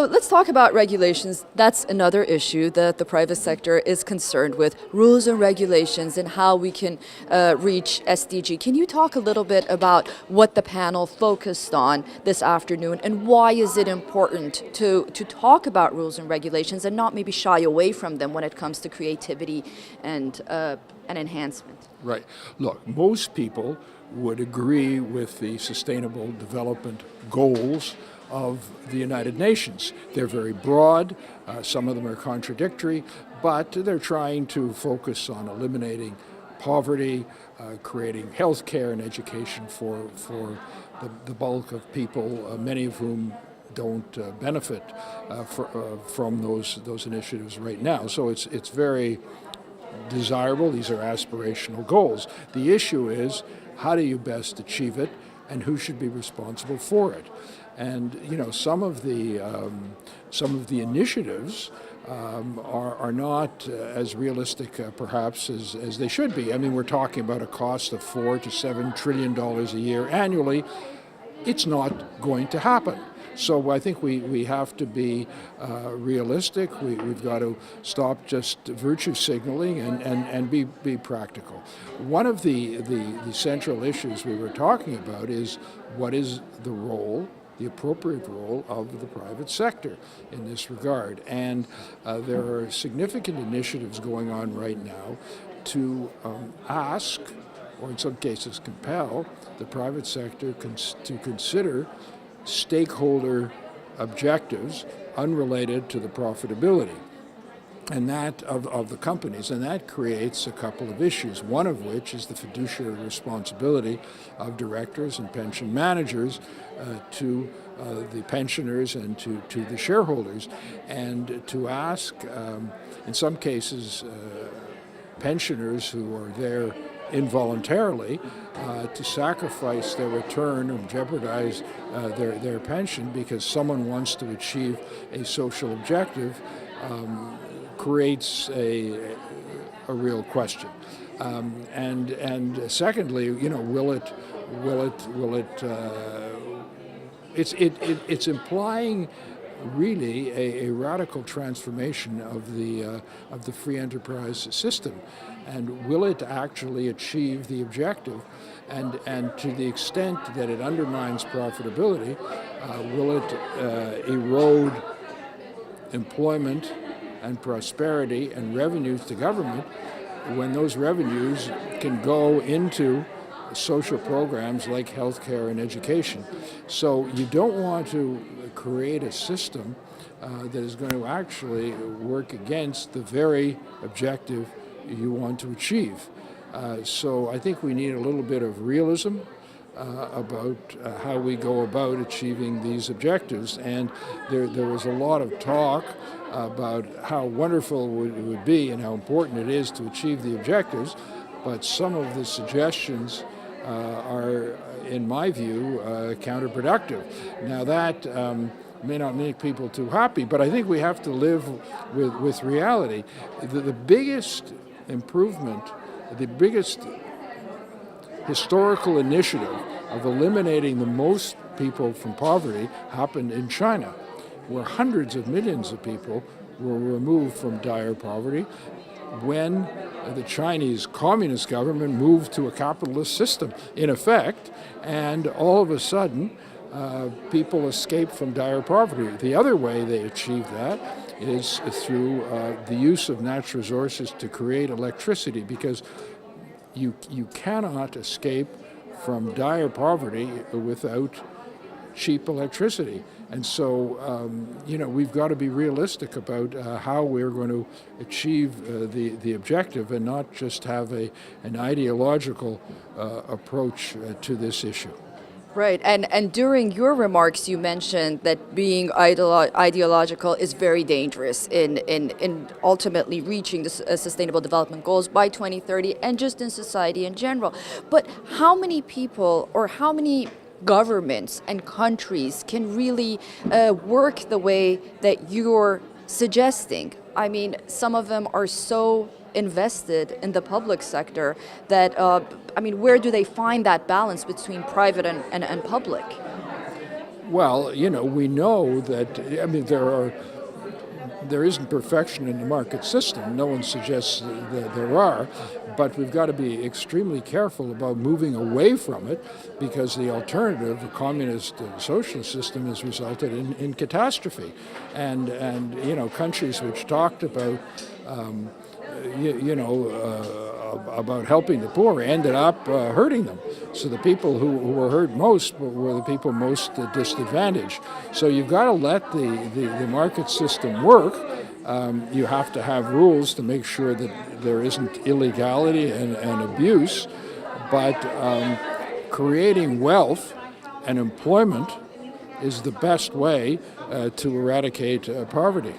So let's talk about regulations. That's another issue that the private sector is concerned with, rules and regulations and how we can reach SDG. Can you talk a little bit about what the panel focused on this afternoon and why is it important to talk about rules and regulations and not maybe shy away from them when it comes to creativity and enhancement? Right. Look, most people would agree with the Sustainable Development Goals of the United Nations. They're very broad, some of them are contradictory, but they're trying to focus on eliminating poverty, creating health care and education for the bulk of people, many of whom don't benefit from those initiatives right now. So it's very desirable. These are aspirational goals. The issue is, how do you best achieve it, and who should be responsible for it? And some of the initiatives are not as realistic, perhaps, as they should be. I mean, we're talking about a cost of $4 to $7 trillion a year annually. It's not going to happen. So I think we have to be realistic. We've got to stop just virtue signaling and be practical. One of the central issues we were talking about is what is the appropriate role of the private sector in this regard. And there are significant initiatives going on right now to ask, or in some cases compel, the private sector to consider stakeholder objectives unrelated to the profitability and that of the companies, and that creates a couple of issues, one of which is the fiduciary responsibility of directors and pension managers to the pensioners and to the shareholders, and to ask, in some cases, pensioners who are there involuntarily to sacrifice their return or jeopardize their pension because someone wants to achieve a social objective creates a real question. And secondly, it's implying really a radical transformation of the free enterprise system, and will it actually achieve the objective? And to the extent that it undermines profitability, will it erode employment and prosperity and revenues to government when those revenues can go into social programs like healthcare and education? So you don't want to create a system that is going to actually work against the very objective you want to achieve. So I think we need a little bit of realism about how we go about achieving these objectives. And there was a lot of talk about how wonderful it would be and how important it is to achieve the objectives, but some of the suggestions are, in my view, counterproductive. Now that may not make people too happy, but I think we have to live with reality. The biggest improvement, the biggest historical initiative of eliminating the most people from poverty happened in China, where hundreds of millions of people were removed from dire poverty when the Chinese Communist government moved to a capitalist system, in effect, and all of a sudden people escaped from dire poverty. The other way they achieved that is through the use of natural resources to create electricity, because you cannot escape from dire poverty without cheap electricity. And so, we've got to be realistic about how we're going to achieve the objective and not just have an ideological approach to this issue. Right, and during your remarks, you mentioned that being ideological is very dangerous in ultimately reaching the Sustainable Development Goals by 2030 and just in society in general. But how many people or how many governments and countries can really work the way that you're suggesting? I mean, some of them are so invested in the public sector that, where do they find that balance between private and public? Well, we know that, I mean, there isn't perfection in the market system. No one suggests that there are, but we've got to be extremely careful about moving away from it, because the alternative, a communist socialist system, has resulted in catastrophe. And countries which talked about about helping the poor ended up hurting them. So the people who were hurt most were the people most disadvantaged. So you've got to let the market system work. You have to have rules to make sure that there isn't illegality and abuse, but creating wealth and employment is the best way to eradicate poverty.